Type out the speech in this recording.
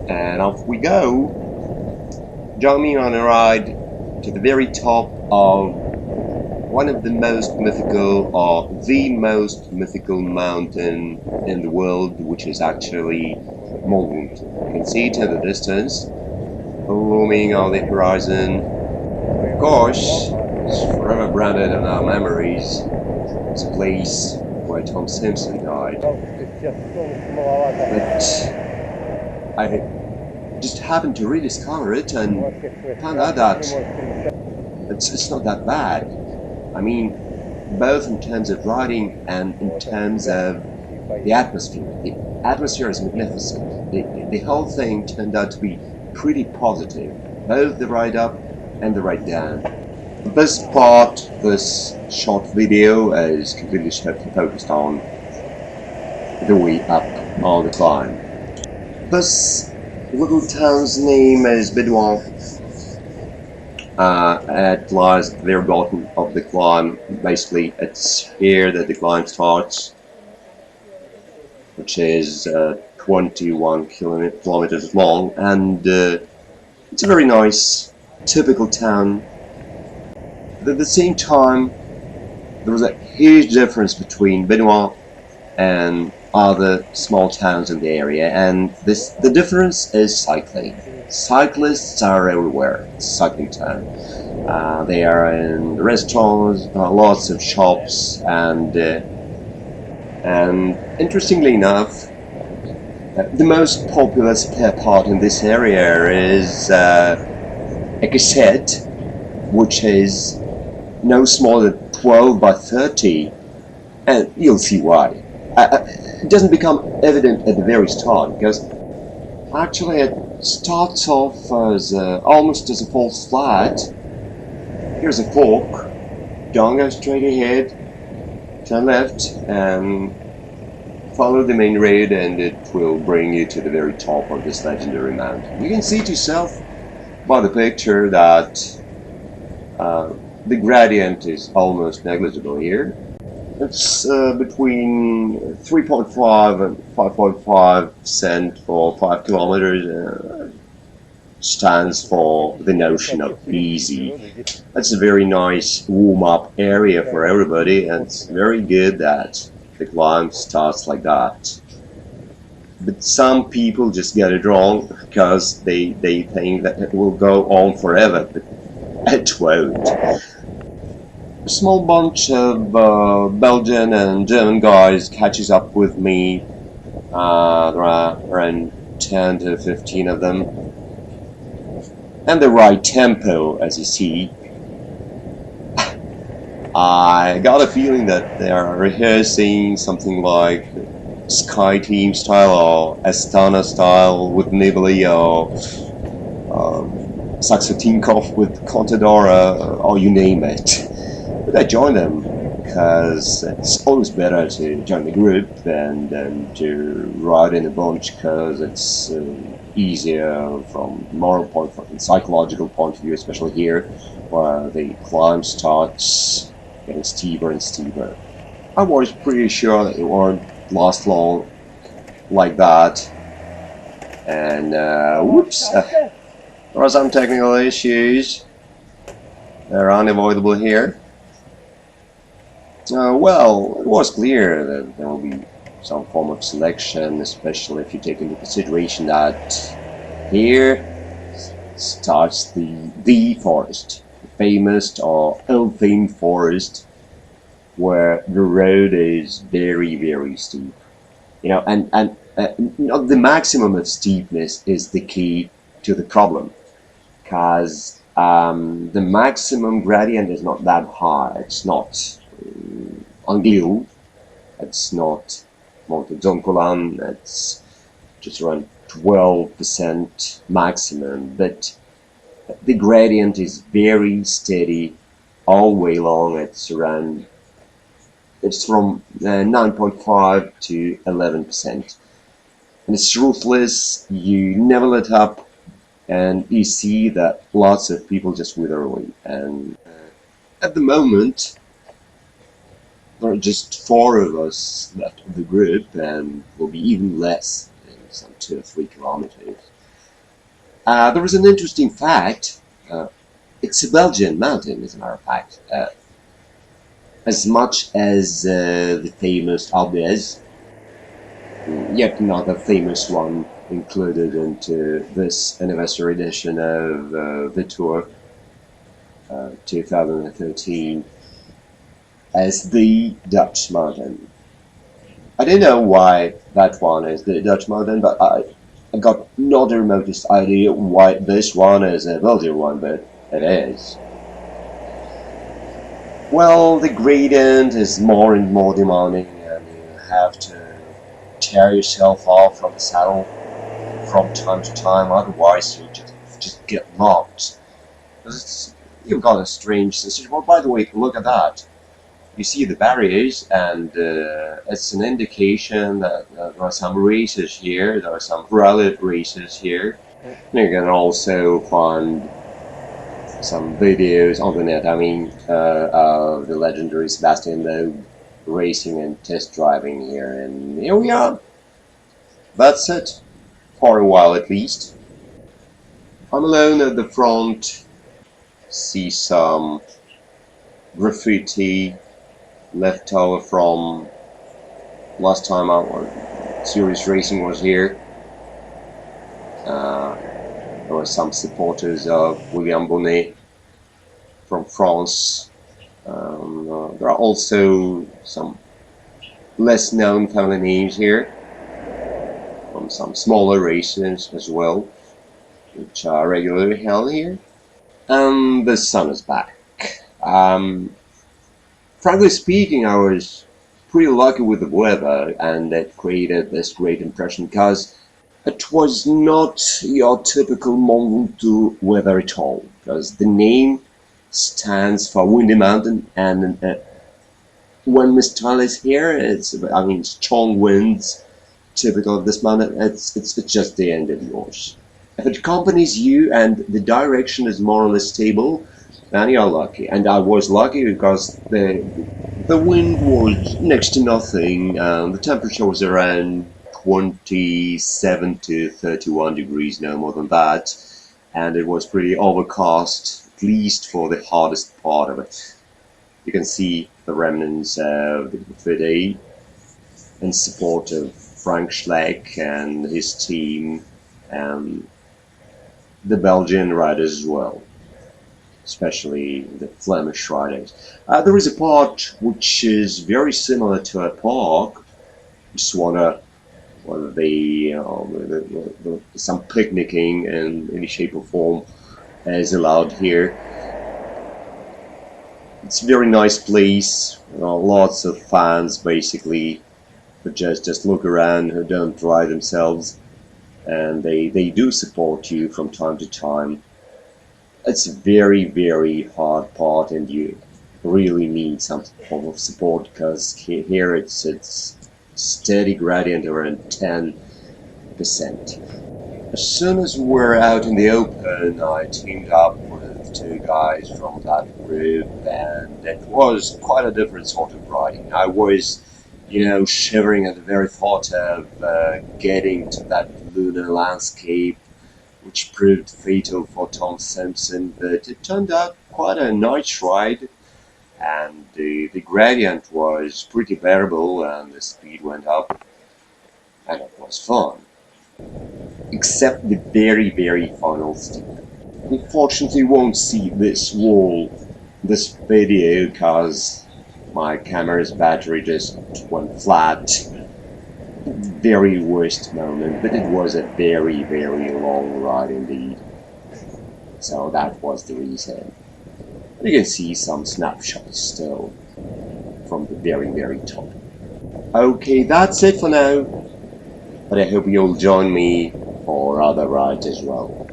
And off we go. Join me on a ride to the very top of one of the most mythical, or the most mythical mountain in the world, which is actually Mont Ventoux. You can see it in the distance, looming on the horizon. Of course, it's forever branded in our memories. It's a place where Tom Simpson died. But I just happened to rediscover it and found out that it's not that bad. I mean, both in terms of riding and in terms of the atmosphere. The atmosphere is magnificent. The whole thing turned out to be pretty positive, both the ride up and the ride down. This part, this short video, is completely focused on the way up on the climb. This little town's name is Bédouin. It lies at the very bottom of the climb. Basically, it's here that the climb starts, which is 21 kilometers long, and it's a very nice, typical town. But at the same time, there was a huge difference between Bédouin and other small towns in the area, and the difference is cycling. Cyclists are everywhere. It's a cycling town. They are in restaurants, lots of shops, and interestingly enough, the most popular spare part in this area is a cassette, which is no smaller than 12 by 30, and you'll see why. It doesn't become evident at the very start, because actually it starts off as almost as a false flat. Here's a fork. Don't go straight ahead, turn left, and follow the main road, and it will bring you to the very top of this legendary mountain. You can see it yourself by the picture that the gradient is almost negligible here. It's between 3.5 and 5.5% for 5 kilometers. Stands for the notion of easy. That's a very nice warm-up area for everybody, and it's very good that the climb starts like that. But some people just get it wrong because they think that it will go on forever, but it won't. A small bunch of Belgian and German guys catches up with me. There are around 10 to 15 of them. And the right tempo, as you see. I got a feeling that they are rehearsing something like Sky Team style or Astana style with Nibali, or Saxo Tinkoff with Contadora, or you name it. But I joined them because it's always better to join the group than to ride in a bunch, because it's easier from moral point, from psychological point of view, especially here where the climb starts getting steeper and steeper. I was pretty sure that it won't last long like that, and whoops, there are some technical issues. They're unavoidable here. Well, it was clear that there will be some form of selection, especially if you take into consideration that here starts the forest, the famous or ill-famed forest, where the road is very, very steep. You know, and not the maximum of steepness is the key to the problem, because the maximum gradient is not that high. It's not Angliru, it's not Mont Ventoux, it's just around 12% maximum, but the gradient is very steady all the way long. It's from 9.5 to 11%, and it's ruthless. You never let up, and you see that lots of people just wither away. And at the moment, there are just 4 of us left of the group, and will be even less in some 2 or 3 kilometers. There is an interesting fact. It's a Belgian mountain, as a matter of fact. As much as the famous Alpes, yet another famous one included into this anniversary edition of the tour 2013 as the Dutch mountain. I don't know why that one is the Dutch mountain, but I got not the remotest idea why this one is a Belgian one, but it is. Well, the gradient is more and more demanding, and you have to tear yourself off from the saddle from time to time, otherwise you just get locked. You've got a strange sensation. Well, by the way, look at that. You see the barriers, and it's an indication that there are some races here, there are some rallied races here. You can also find some videos on the net, of the legendary Sebastian Loeb racing and test driving here, and here we are. That's it, for a while at least. I'm alone at the front, see some graffiti left over from last time Serious Racing was here. There were some supporters of William Bonnet from France. There are also some less known family names here from some smaller races as well, which are regularly held here. And the sun is back. Frankly speaking, I was pretty lucky with the weather, and that created this great impression, because it was not your typical Mont Ventoux weather at all, because the name stands for windy mountain, and when Mistral is here, it's strong winds, typical of this mountain. It's just the end of yours. If it accompanies you and the direction is more or less stable, then you're lucky. And I was lucky because the wind was next to nothing. The temperature was around 27 to 31 degrees, no more than that. And it was pretty overcast, at least for the hardest part of it. You can see the remnants of the graffiti in support of Frank Schleck and his team, and the Belgian riders as well, especially the Flemish riders. There is a part which is very similar to a park. Just wonder whether some picnicking in any shape or form is allowed here. It's a very nice place. Lots of fans basically who just look around, who don't ride themselves, and they do support you from time to time. It's a very, very hard part, and you really need some form of support, because here it's steady gradient around 10%. As soon as we're out in the open, I teamed up with two guys from that group, and it was quite a different sort of riding. I was, shivering at the very thought of getting to that lunar landscape, which proved fatal for Tom Simpson, but it turned out quite a nice ride, and the gradient was pretty bearable, and the speed went up, and it was fun. Except the very, very final steep. Unfortunately, you won't see this video, because my camera's battery just went flat. Very worst moment, but it was a very, very long ride indeed. So that was the reason. You can see some snapshots still from the very, very top. Okay, that's it for now. But I hope you'll join me for other rides as well.